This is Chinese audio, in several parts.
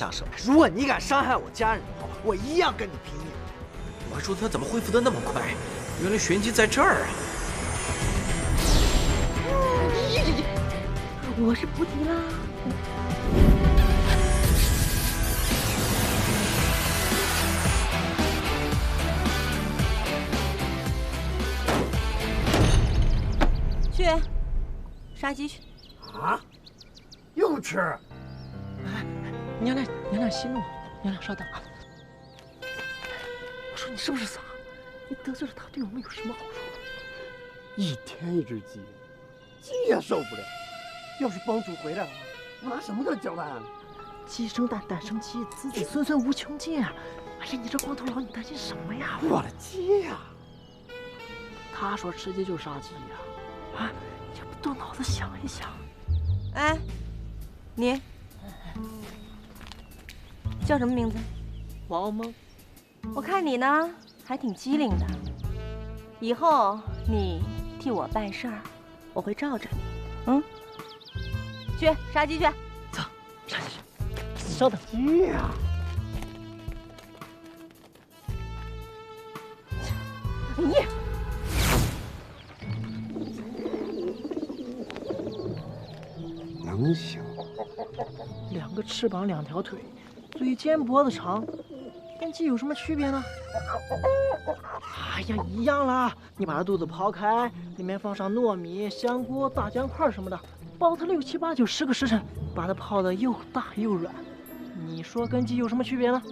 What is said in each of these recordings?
下手。如果你敢伤害我家人的话，我一样跟你拼命。我说他怎么恢复的那么快？原来玄机在这儿啊！我是菩提啦。去杀鸡去。啊？又吃？哎，娘娘息怒，娘娘稍等啊。我说你是不是傻？你得罪了他，对我们有什么好处？一天一只鸡，鸡也受不了。要是帮主回来了，我拿什么跟他交代啊？鸡生蛋，蛋生鸡，子子孙孙无穷尽啊！哎呀，你这光头佬，你担心什么呀？我的鸡呀！他说吃鸡就杀鸡呀！啊，你不动脑子想一想？哎，你叫什么名字？王蒙。我看你呢，还挺机灵的。以后你替我办事儿，我会罩着你。嗯，去杀鸡去。走，杀鸡去。稍等。鸡呀！你。能行。两个翅膀，两条腿，嘴尖脖子长，跟鸡有什么区别呢？哎呀，一样啦！你把它肚子刨开，里面放上糯米、香菇、大姜块什么的，煲它6、7、8、9、10个时辰，把它泡得又大又软。你说跟鸡有什么区别呢？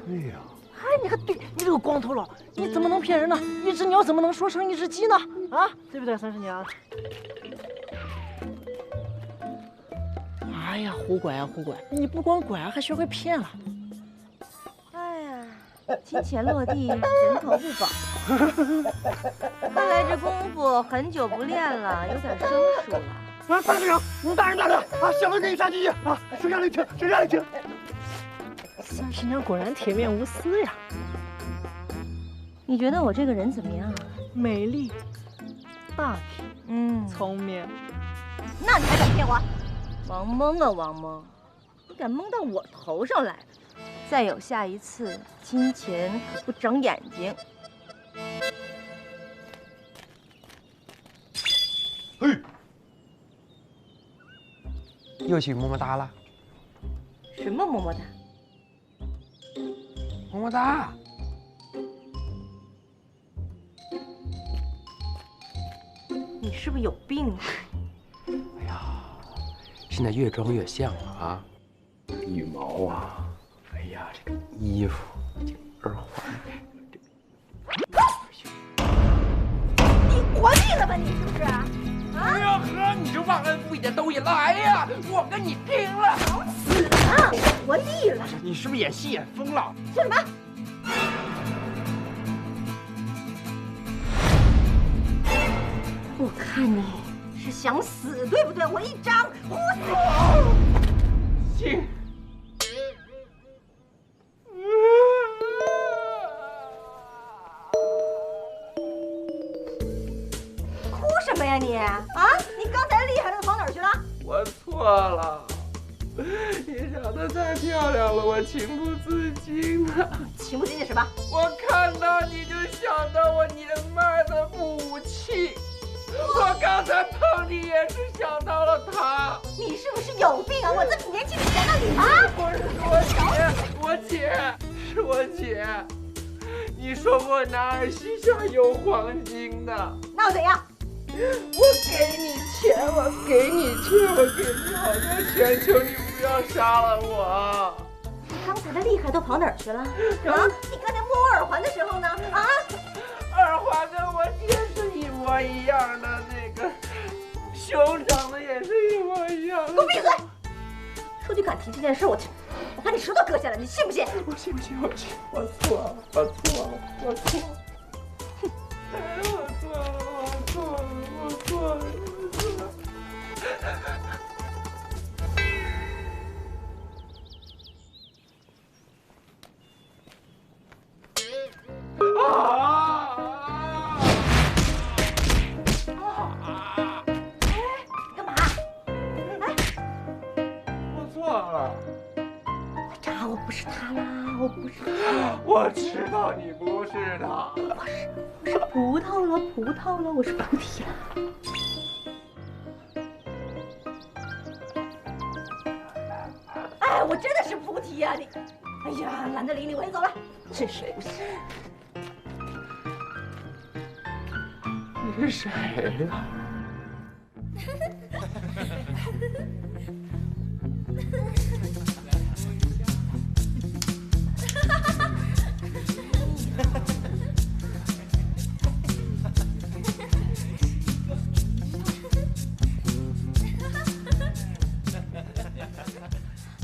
对呀。哎，你看，对你这个光头佬，你怎么能骗人呢？一只鸟怎么能说成一只鸡呢？啊，对不对，30娘？哎呀，胡拐啊胡拐！你不光拐，还学会骗了。哎呀，金钱落地，人头不保。看来这功夫很久不练了，有点生疏了。啊，大队长，大人啊，小人给你杀鸡啊！谁让你请？谁让你请？30娘果然铁面无私呀。你觉得我这个人怎么样？美丽、大体，聪明。那你还敢骗我？王蒙啊王蒙，你敢蒙到我头上来？再有下一次，金钱可不长眼睛。嘿，又去么么哒了？什么么么哒？么么哒。你是不是有病啊？哎呀，现在越装越像了啊！羽毛啊，哎呀，这个衣服，这个耳环，你活腻了吧你是不是？啊！哎呀呵，你这忘恩负义的东西，来呀！我跟你拼了！找死啊！活腻了！你是不是演戏演疯了？说什么？我看你是想死，对不对？我一张呼死！行。哭什么呀你？啊！你刚才厉害的跑哪儿去了？我错了，你长得太漂亮了，我情不自禁呢。情不自禁什么？我看到你就想到我年迈的母亲。我刚才碰你也是想到了他。你是不是有病啊？我这么年轻，你想到你啊？不是我姐，是我姐。你说过男儿膝下有黄金的，那又怎样？我给你钱，我给你好多钱，求你不要杀了我。你刚才的厉害都跑哪儿去了？啊？你刚才摸我耳环的时候呢？啊？耳环跟我姐是一模一样的，那个胸长得也是一模一样的。给我闭嘴！说句敢提这件事，我把你舌头割下来，你信不信？我信，我错了。哼，我错了。眨啦，我不是他啦，我不是他。我知道你不是的。我是葡萄了，葡萄了，我是菩提了。哎，我真的是菩提呀！你，哎呀，懒得理你，我先走了。真是不是？你是谁呀？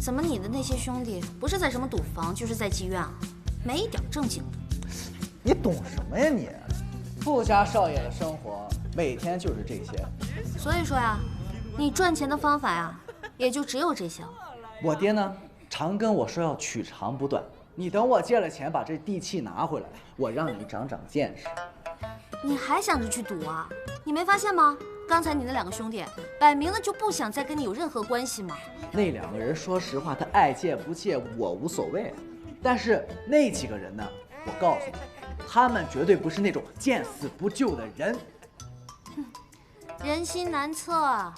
怎么你的那些兄弟不是在什么赌房，就是在妓院啊？没一点正经的。你懂什么呀你？富家少爷的生活每天就是这些。所以说呀，你赚钱的方法呀，也就只有这些了。我爹呢，常跟我说要取长补短。你等我借了钱把这地契拿回来，我让你长长见识。你还想着去赌啊？你没发现吗？刚才你那两个兄弟摆明了就不想再跟你有任何关系嘛。那两个人说实话，他爱借不借我无所谓，但是那几个人呢，我告诉你，他们绝对不是那种见死不救的人。人心难测。哎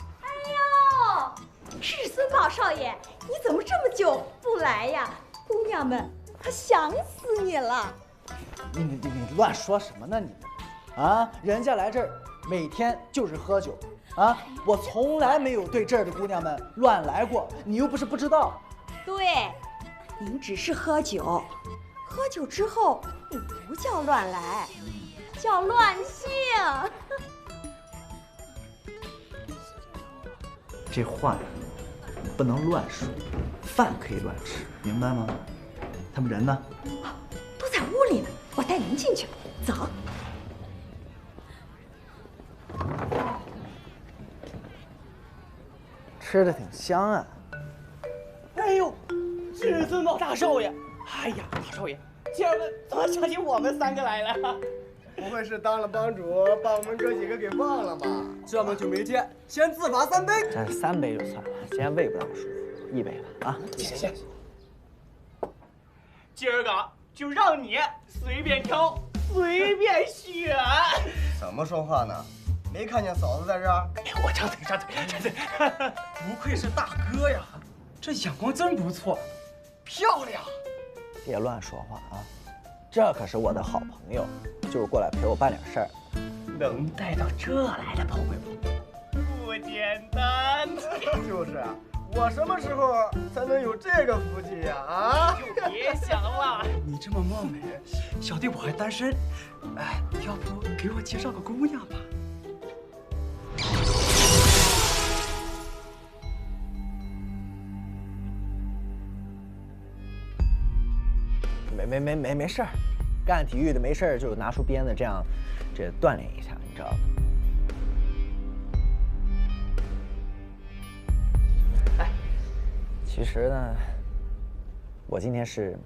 呦，世孙宝少爷，你怎么这么久不来呀？姑娘们可想死你了。你乱说什么呢你？啊，人家来这儿每天就是喝酒，啊，我从来没有对这儿的姑娘们乱来过，你又不是不知道。对，您只是喝酒，喝酒之后你不叫乱来，叫乱性。这话呀，不能乱说，饭可以乱吃，明白吗？他们人呢？都在屋里呢，我带您进去。走。吃的挺香啊。哎呦，至尊宝大少爷！哎呀，大少爷，今儿个怎么想起我们三个来了？不会是当了帮主，把我们哥几个给忘了吧？这么久没见，先自罚3杯。这3杯就算了，今天胃不大舒服，1杯吧啊。行。今儿个就让你随便挑，随便选。怎么说话呢？没看见嫂子在这儿？我张嘴。不愧是大哥呀，这眼光真不错，漂亮。别乱说话啊！这可是我的好朋友，就是过来陪我办点事儿。能带到这来的朋友不简单。就是啊，我什么时候才能有这个福气呀？啊！就别想了。你这么貌美，小弟我还单身，哎，要不给我介绍个姑娘吧？没事儿，干体育的没事儿就拿出鞭子这样，这锻炼一下，你知道吗？哎，其实呢，我今天是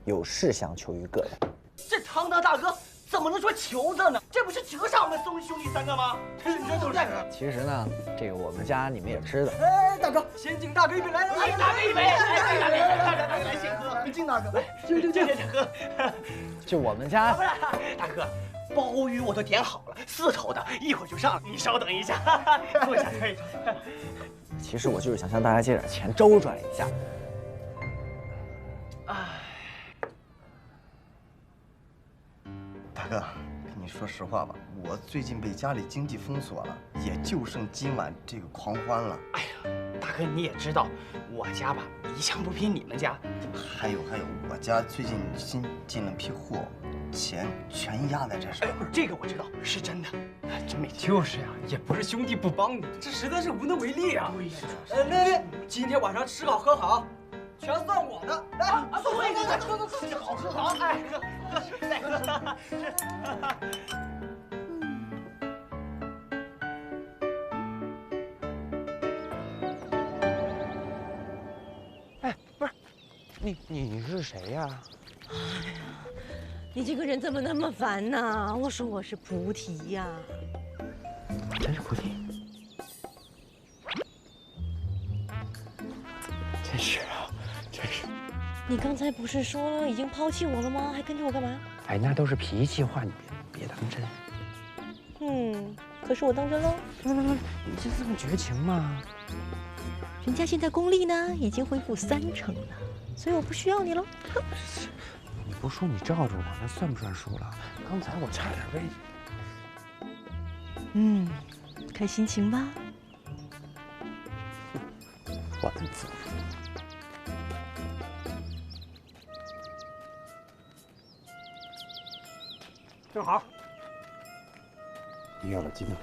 有事相求于各位。这堂堂大哥怎么能说求的呢？这不是折煞我们松兄弟3个吗？这都是。其实呢，这个我们家你们也知道。哎，大哥，先敬大哥一杯，来，大哥一杯，来，先喝，敬大哥，来，敬喝。就我们家，大哥，鲍鱼我都点好了，4口的，一会儿就上，你稍等一下，坐下可以。其实我就是想向大家借点钱周转一下。大哥，跟你说实话吧，我最近被家里经济封锁了，也就剩今晚这个狂欢了。哎呀，大哥你也知道，我家吧一向不比你们家。还有，我家最近新进了批货，钱全压在这上面。这个我知道，是真的，真没钱。就是呀，也不是兄弟不帮你，这实在是无能为力啊。那今天晚上吃好喝好，全算我的。来，送我一个，吃好喝好，哎，喝，再喝。哎，不是，你是谁呀？哎呀，你这个人怎么那么烦呢？我说我是菩提呀。真是菩提。真是啊，真是。你刚才不是说了已经抛弃我了吗？还跟着我干嘛？哎，那都是脾气话，你别当真。可是我当真喽。不，你这么绝情吗？人家现在功力呢已经恢复3成了，所以我不需要你喽。你不输你罩住我，那算不算输了？刚才我差点被……看心情吧。万子。正好。你要了鸡蛋。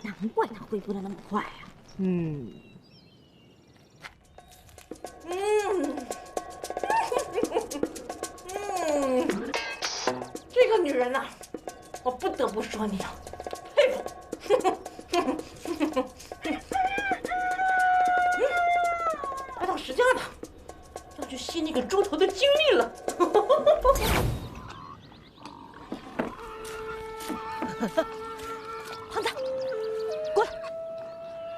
难怪他恢复的那么快呀。这个女人呐，我不得不说你啊，佩服。该到时间了吧？要去吸那个猪头的精力了。胖子，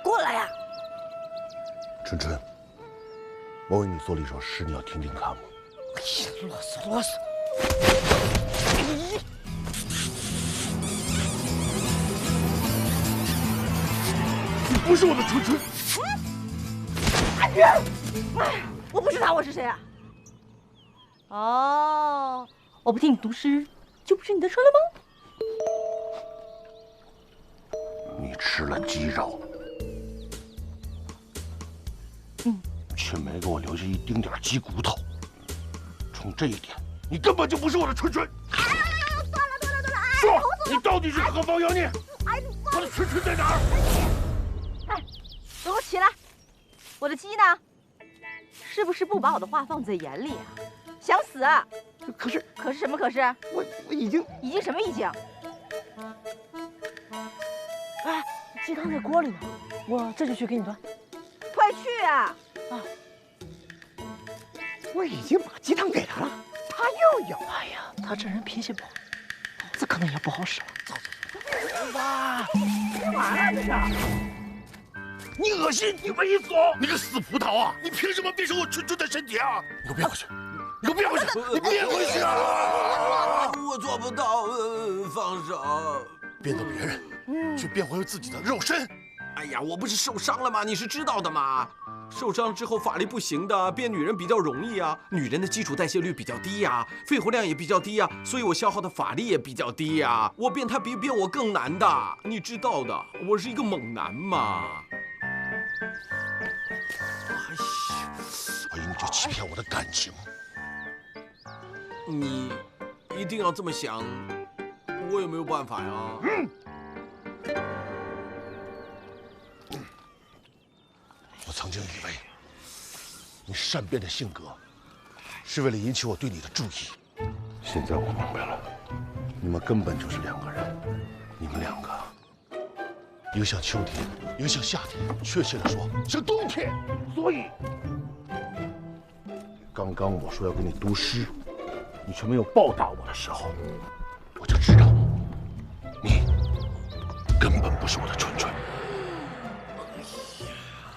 过来呀！春春，我为你做了一首诗，你要听听看吗？哎呀，啰嗦。你不是我的春春。我不知道我是谁啊？哦，我不听你读诗，就不是你的车了吗？你吃了鸡肉，却没给我留下一丁点鸡骨头。从这一点，你根本就不是我的春春。算了，说，你到底是何方妖孽？我的春春在哪儿？哎，给我起来！我的鸡呢？是不是不把我的话放在眼里啊？想死啊？可是什么可是？我已经什么已经？哎，鸡汤在锅里呢，我这就去给你端。快去啊！我已经把鸡汤给他了，他又要。哎呀，他这人脾气不好，脑子可能也不好使了。走吧。干嘛呀你恶心，你猥琐，你个死葡萄啊！你凭什么变成我春春的身体啊？你给我变回去！你给我变回去！你变回去啊！我做不到，放手。变做别人，却变回自己的肉身。哎呀，我不是受伤了吗？你是知道的吗？受伤之后法力不行的，变女人比较容易啊。女人的基础代谢率比较低呀，肺活量也比较低呀，所以我消耗的法力也比较低呀。我变他比变我更难的，你知道的，我是一个猛男嘛。我因你就欺骗我的感情。你一定要这么想，我也没有办法呀。我曾经以为你善变的性格是为了引起我对你的注意，现在我明白了，你们根本就是两个人。你们两个，一个像秋天，一个像夏天，确切的说像冬天。所以，刚刚我说要给你读诗，你却没有报答我的时候，我就知道你根本不是我的春春。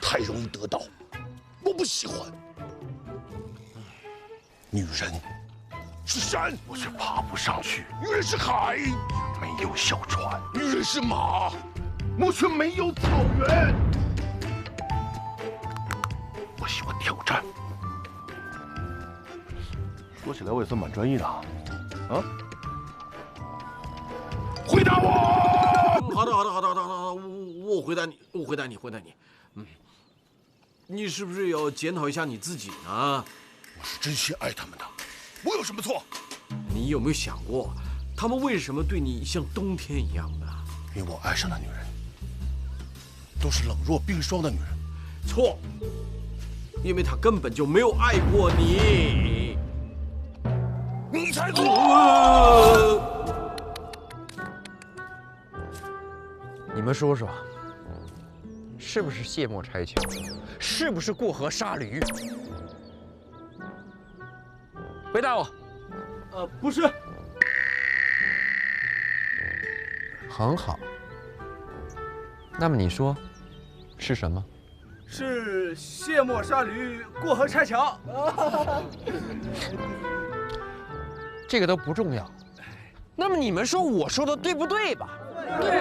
太容易得到，我不喜欢。女人是山，我却爬不上去；女人是海，没有小船；女人是马，我却没有草原。我喜欢挑战。说起来，我也算蛮专一的啊。回答我！好的，我回答你，你是不是要检讨一下你自己呢？我是真心爱他们的，我有什么错？你有没有想过，他们为什么对你像冬天一样的？因为我爱上的女人都是冷若冰霜的女人。错，因为他根本就没有爱过你。你才错！你们说说，是不是卸磨拆桥？是不是过河杀驴？回答我。不是。很好。那么你说，是什么？是卸磨杀驴，过河拆桥。这个都不重要。那么你们说我说的对不对吧？对不对？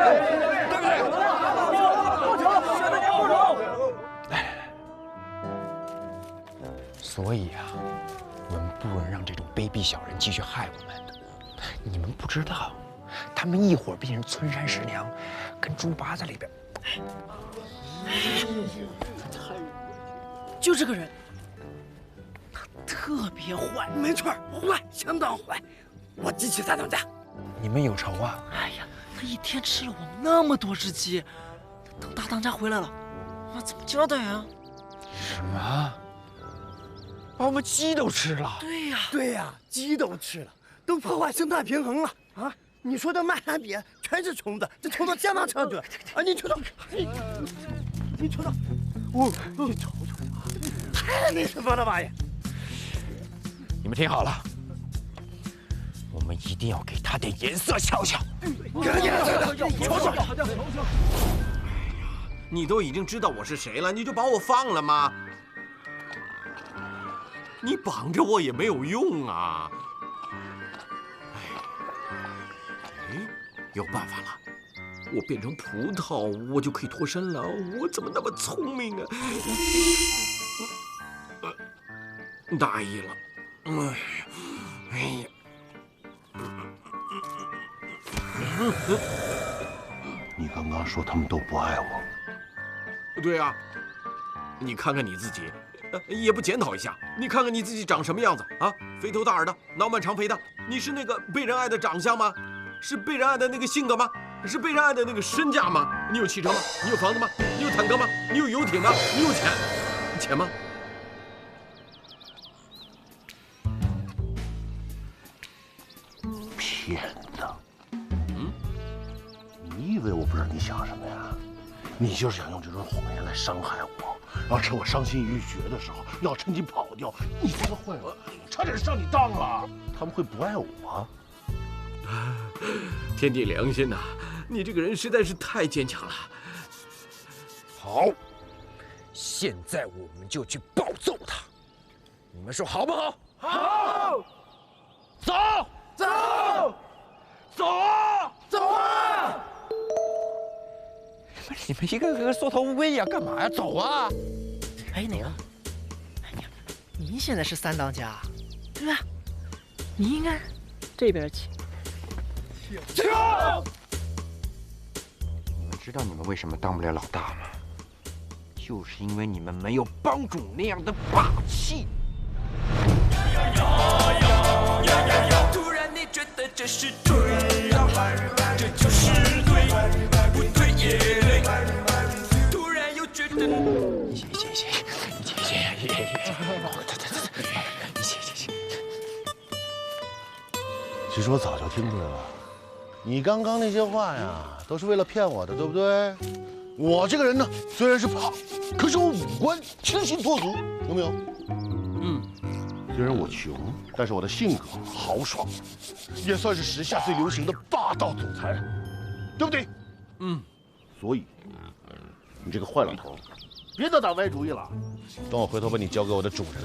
所以啊，我们不能让这种卑鄙小人继续害我们。你们不知道，他们一会儿变成村山十娘，跟猪八戒里边。就这个人，他特别坏。没错，坏，相当坏。我激起三当家。你们有仇啊？哎呀，他一天吃了我那么多只鸡，等大当家回来了，那怎么交代啊？什么？把我们鸡都吃了？对呀，鸡都吃了，都破坏生态平衡了啊！你说这漫山遍全是虫子，这虫子相当猖獗啊！你瞅瞅，你瞅瞅，你瞅瞅，太那什么了吧也！你们听好了，我们一定要给他点颜色瞧瞧。瞅瞅，你都已经知道我是谁了，你就把我放了吗？你绑着我也没有用啊！哎，有办法了，我变成葡萄，我就可以脱身了。我怎么那么聪明啊？大意了，哎呀！你刚刚说他们都不爱我，对啊，你看看你自己。也不检讨一下，你看看你自己长什么样子啊？肥头大耳的，脑满肠肥的，你是那个被人爱的长相吗？是被人爱的那个性格吗？是被人爱的那个身价吗？你有汽车吗？你有房子吗？你有坦克吗？你有游艇吗？你有钱吗？骗的。你以为我不知道你想什么呀？你就是想用这种谎言来伤害我，然后趁我伤心欲绝的时候，要趁机跑掉。你这个坏人，差点上你当了。他们会不爱我？天地良心呐，你这个人实在是太坚强了。好，现在我们就去暴揍他，你们说好不好？好，走，走，走啊！走啊！你们一个个缩头乌龟一样，干嘛呀？走啊！哎，哪个？哎呀，您现在是三当家，对吧？你应该这边请。请。你们知道你们为什么当不了老大吗？就是因为你们没有帮主那样的霸气。突然你觉得这是对的，这就是对，不对也对。突然又觉得，其实我早就听出来了，你刚刚那些话呀，都是为了骗我的，对不对？我这个人呢，虽然是胖，可是我五官清新脱俗，有没有？虽然我穷，但是我的性格豪爽，也算是时下最流行的霸道总裁，对不对？所以，你这个坏老头，别再打歪主意了。等我回头把你交给我的主人，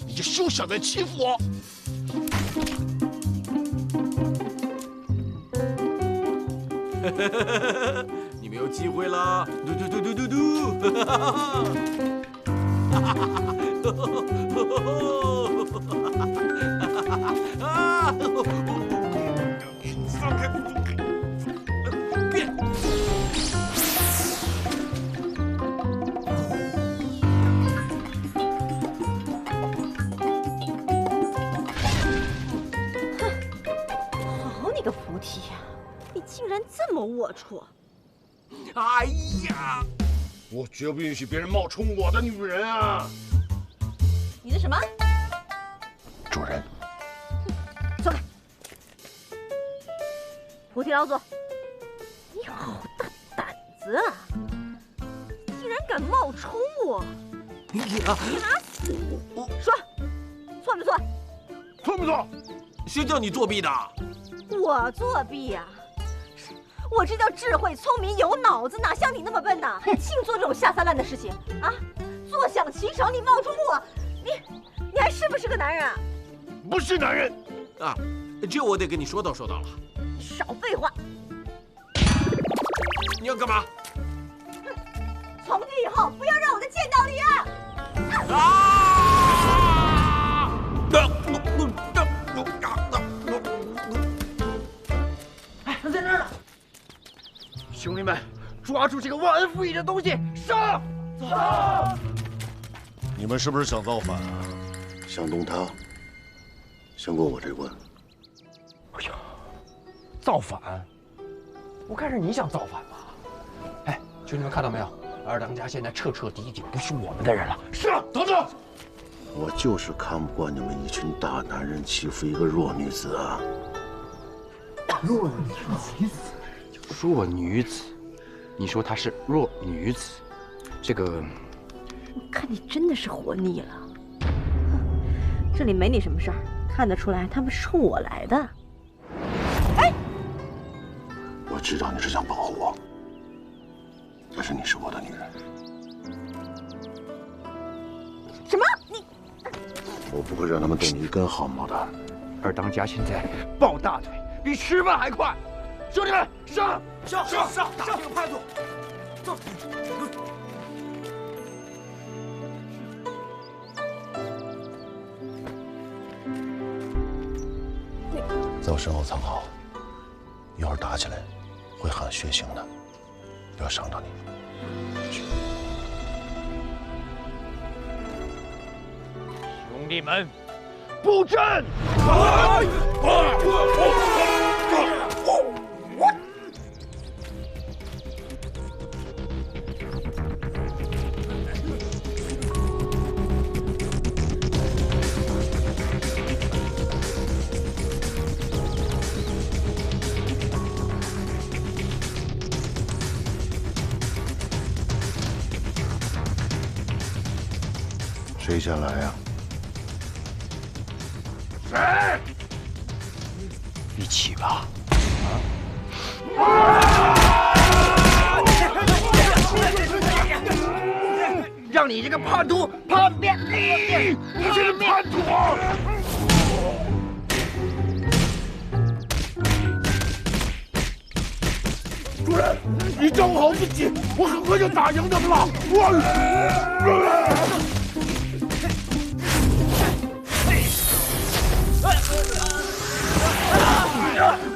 你就休想再欺负我。你们有机会了！放开！变！好你个扶梯呀！你竟然这么龌龊！哎呀！我绝不允许别人冒充我的女人啊！你的什么？主人，走开！菩提老祖，你好大胆子啊！竟然敢冒充我！你拿死！说，错没错？错不错？谁叫你作弊的？我作弊呀！我这叫智慧、聪明、有脑子，哪像你那么笨呐？净做这种下三滥的事情啊！坐享其成，你冒充我，你还是不是个男人啊？不是男人啊，这我得跟你说道了。少废话！你要干嘛？从今以后，不要让我再见到你啊！哎，他在那儿呢！兄弟们，抓住这个忘恩负义的东西，上！走！你们是不是想造反啊？想动他，先过我这关。哎呀，造反？我看是你想造反吧？哎，兄弟们看到没有？二当家现在彻彻底底不是我们的人了。是，等等。我就是看不惯你们一群大男人欺负一个弱女子啊！弱女子？弱女子？你说她是弱女子？这个……我看你真的是活腻了。这里没你什么事儿，看得出来他们是冲我来的。哎，我知道你是想保护我，但是你是我的女人。什么？你？我不会让他们动你一根毫毛的。二当家现在抱大腿比吃饭还快，兄弟们上！打这个派头，走！在我身后藏好，一会儿打起来会喊血腥的，不要伤到你。兄弟们，布阵！谁先来呀？谁？一起吧！让你这个叛徒叛变！你这是叛徒！主人，你照顾好自己，我很快就打赢他们了。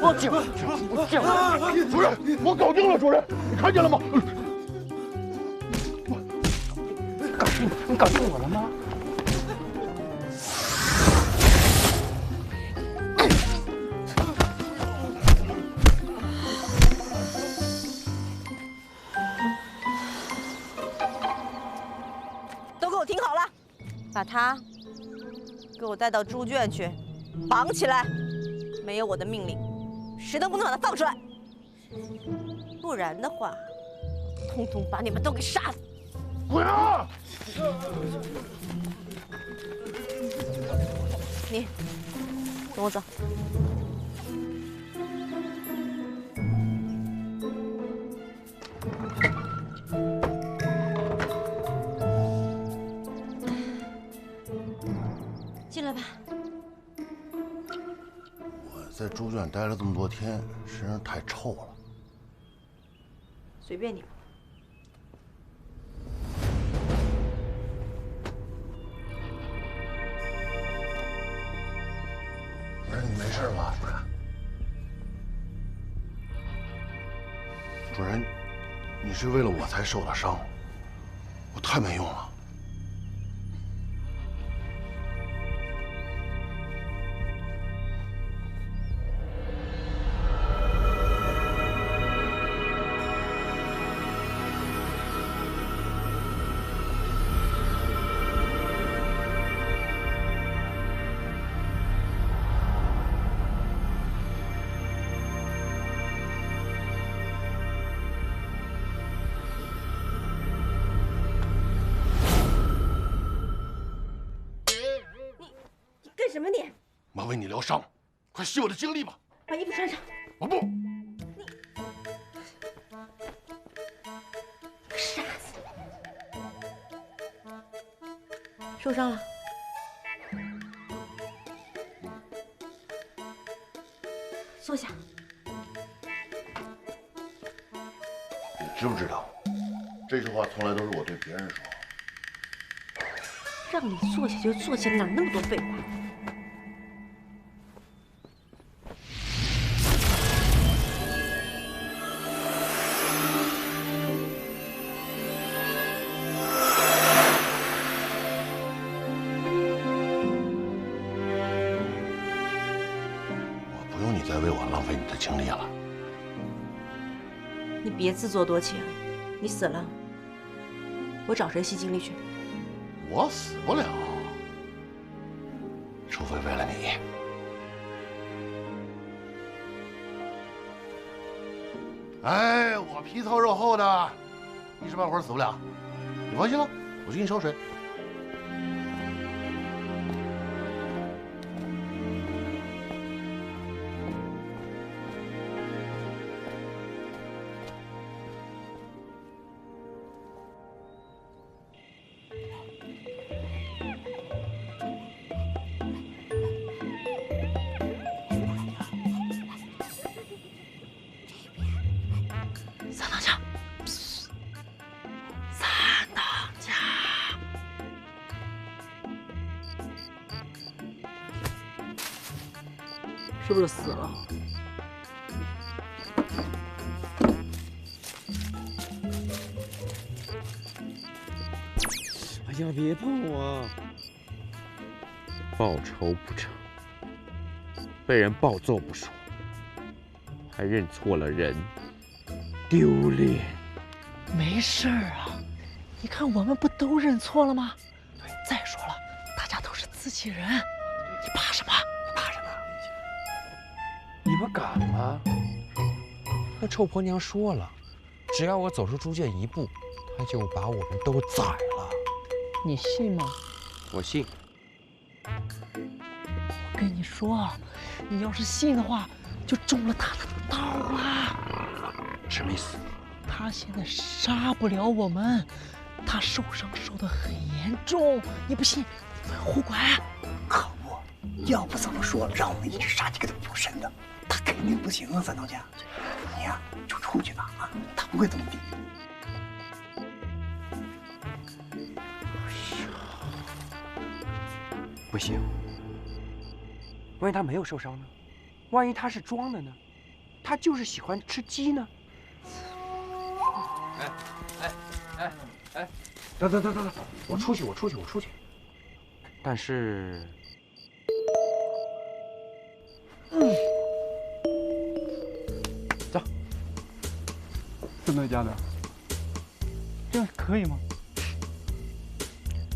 我进，主人，我搞定了，主人，你看见了吗？你搞定我了吗？都给我听好了，把他给我带到猪圈去，绑起来。没有我的命令，谁都不能把他放出来，不然的话，通通把你们都给杀死！滚啊！你跟我走。进来吧。在猪圈待了这么多天，身上太臭了。随便你们。主任，你没事吧？主任，你是为了我才受的伤，我太没用了。干什么你？我为你疗伤，快吸我的精力吧！把衣服穿上。我不。受伤了。坐下。你知不知道，这句话从来都是我对别人说。让你坐下就坐下，哪那么多废话？我不用你再为我浪费你的精力了。你别自作多情，你死了，我找谁吸精力去？我死不了，除非为了你。哎，我皮糙肉厚的，一时半会儿死不了。你放心了，我去给你烧水。三当家，三当家，是不是死了？哎呀，别碰我啊！报仇不成，被人暴揍不说，还认错了人，丢脸。没事儿啊，你看我们不都认错了吗？再说了，大家都是自己人，你怕什么？你怕什么？你们敢吗？那臭婆娘说了，只要我走出猪圈一步，她就把我们都宰了。你信吗？我信。我跟你说，你要是信的话，就中了他的道了。什么意思？他现在杀不了我们，他受伤受得很严重。你不信，问胡管。可不，要不怎么说让我们一直杀几个都不神的？他肯定不行啊，三当家。你呀，就出去吧啊，他不会这么地。不行，万一他没有受伤呢？万一他是装的呢？他就是喜欢吃鸡呢？等，我出去。但是，走。真的假的？这可以吗？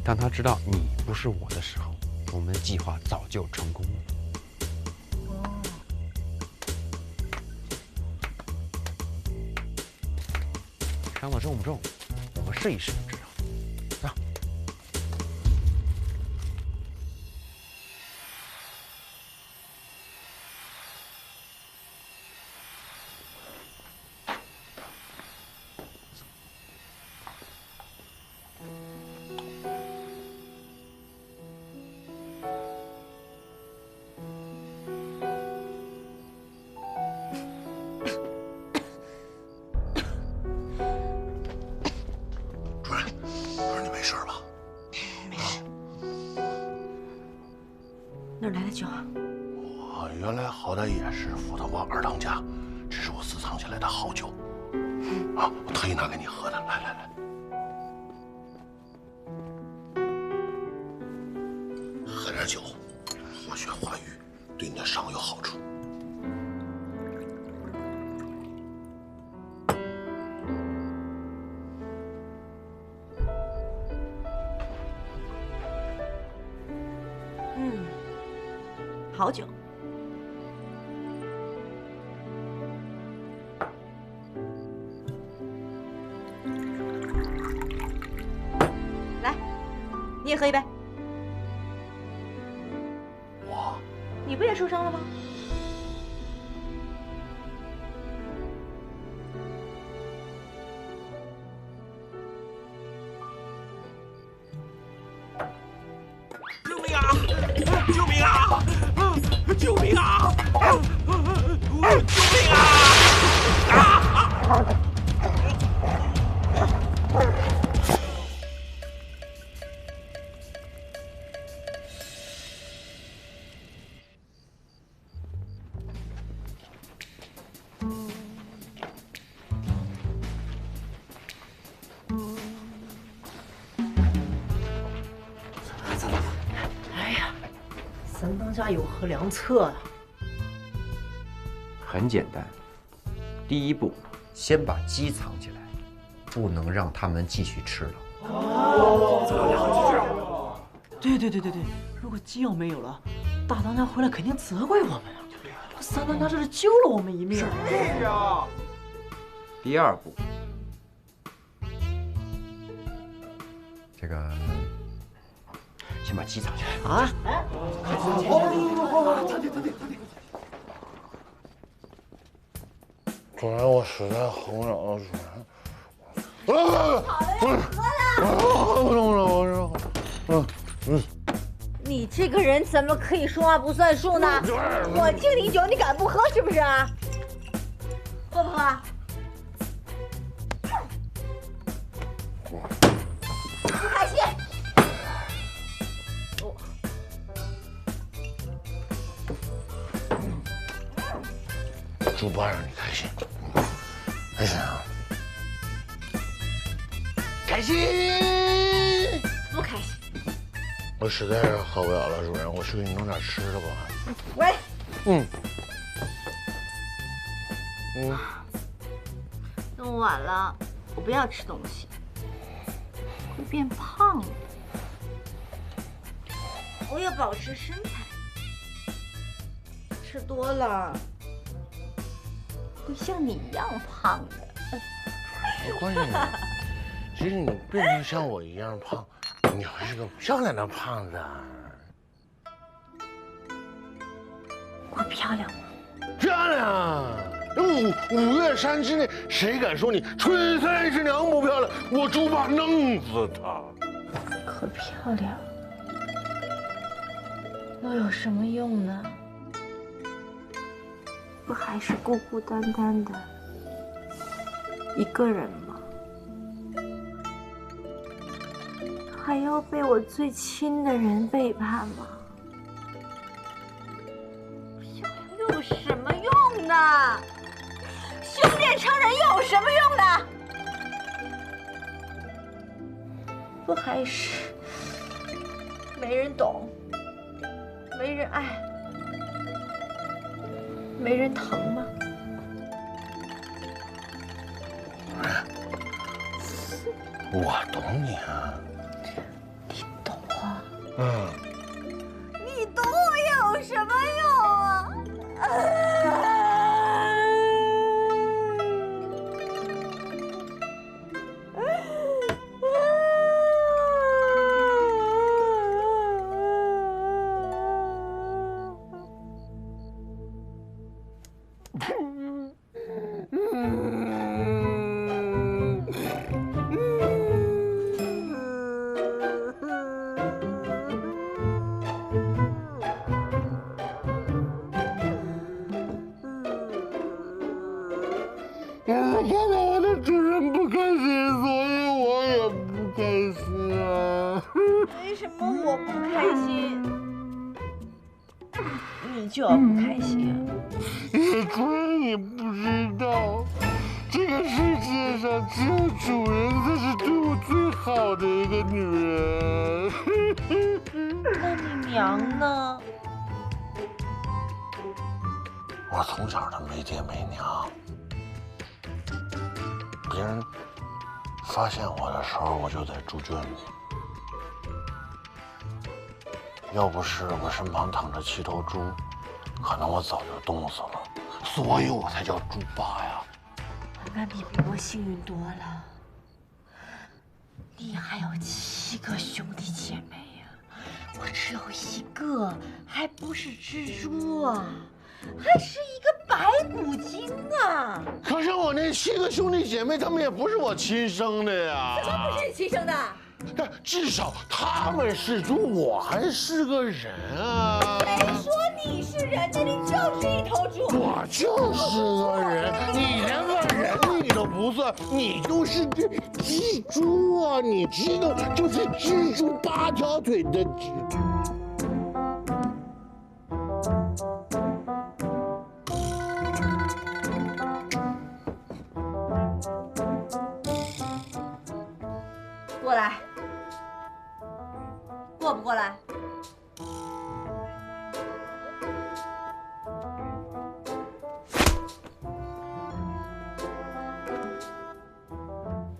当他知道你不是我的时候，我们的计划早就成功了。伤到重不重？我们试一试就知道。走。主任，你没事吧？没事。哪来的酒啊？我原来好歹也是副头王二当家，这是我私藏起来的好酒。啊，我特意拿给你喝的。来，喝点酒，活血化瘀，对你的伤有好处。好酒。来，你也喝一杯。我，你不也受伤了吗？啊！救命啊！救命啊！咱当家有何良策啊？很简单，第一步，先把鸡藏起来，不能让他们继续吃了。对，如果鸡要没有了，大当家回来肯定责怪我们啊！三当家这是救了我们一命。是啊。第二步，这个先把鸡藏起来啊！主人，我实在喝不了了，主人。你这个人怎么可以说话不算数呢？我敬你酒，你敢不喝是不是啊？喝不喝？不开心。猪八让你开心，开心啊！开心？不开心。我实在是喝不了了，主人，我去给你弄点吃的吧。喂。那么晚了，我不要吃东西，会变胖的。我要保持身材，吃多了会像你一样胖的。没关系，其实你并不像我一样胖，你还是个漂亮的胖子。我漂亮吗？漂亮！五岳山之内，谁敢说你春三十娘不漂亮？我猪八弄死他！可漂亮，又有什么用呢？不还是孤孤单单的一个人吗？还要被我最亲的人背叛吗？漂亮又有什么用呢？兄弟成人又有什么用呢？不还是没人懂，没人爱，没人疼吗？我懂你啊。你懂我？你懂我有什么用啊？我看到我的主人不开心，所以我也不开心啊。为什么我不开心，你就要不开心啊？野猪，你不知道，这个世界上只有主人才是对我最好的一个女人。那你娘呢？我从小就没爹没娘，别人发现我的时候，我就在猪圈里。要不是我身旁躺着7头猪，可能我早就冻死了，所以我才叫猪八呀。那你比我幸运多了，你还有7个兄弟姐妹呀，我只有1个，还不是蜘蛛啊，还是一个白骨精啊！可是我那7个兄弟姐妹，他们也不是我亲生的呀。怎么不是你亲生的？但至少他们是猪，我还是个人啊！谁说你是人的？你就是一头猪！我就是个人，你连个人你都不算，你就是只蜘蛛啊！你知道，就是蜘蛛8条腿的蜘蛛。过来，过不过来？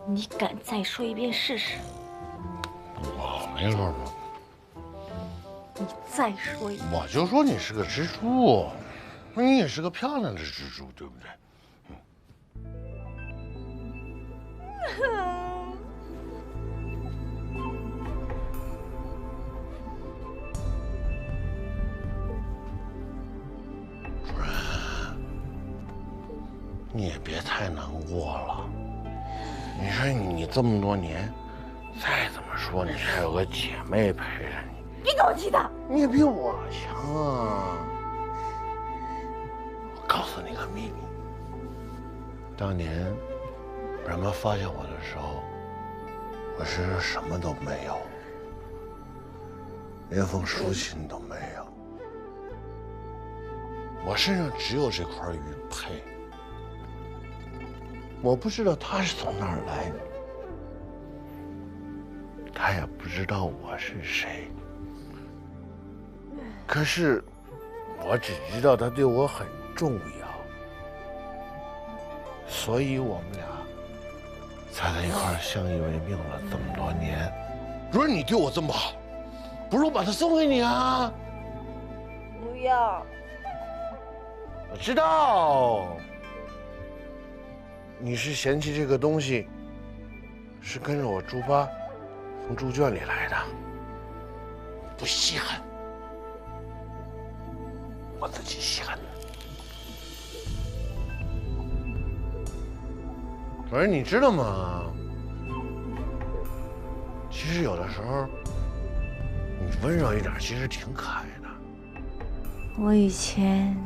你敢再说一遍试试？我没说什么，你再说一遍。我就说你是个蜘蛛，你也是个漂亮的蜘蛛，对不对？主任，你也别太难过了。你说你这么多年，再怎么说你还有个姐妹陪着你。别给我气的！你也比我强啊！我告诉你个秘密，当年人们发现我的时候，我身上什么都没有，连封书信都没有，我身上只有这块玉佩。我不知道他是从哪儿来的，他也不知道我是谁。可是，我只知道他对我很重要，所以我们俩才在一块儿相依为命了这么多年。如果你对我这么好，不如我把它送给你啊！不要。我知道，你是嫌弃这个东西，是跟着我猪八从猪圈里来的，不稀罕。我自己稀罕的。可是你知道吗？其实有的时候，你温柔一点，其实挺可爱的。我以前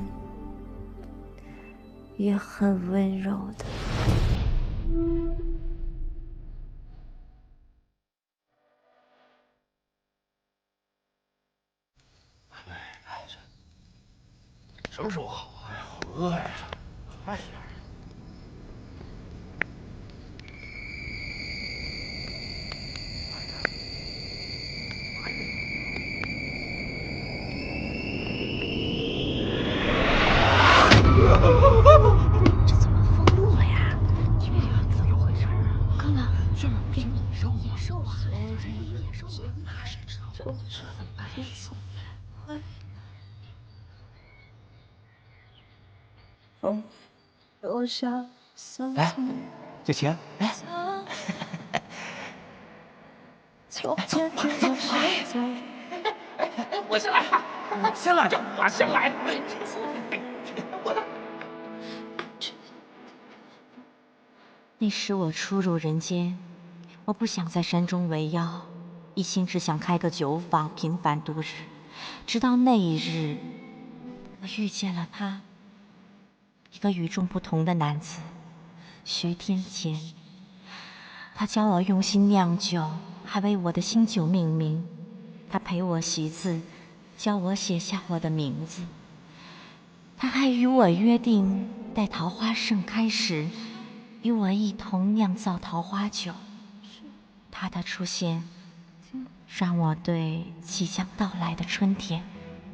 也很温柔的。什么时候好啊？好饿呀！哎。这怎么封路了呀？怎么回事啊？看看，上面给野兽啊！野兽啊！野兽哪是这野兽？来，小晴，来。我先来，先来，我先来。那时我初入人间，我不想在山中为妖，一心只想开个酒坊，平凡度日。直到那一日，我遇见了他，一个与众不同的男子，徐天乾。他教我用心酿酒，还为我的新酒命名。他陪我习字，教我写下我的名字。他还与我约定，待桃花盛开时，与我一同酿造桃花酒。他的出现，让我对即将到来的春天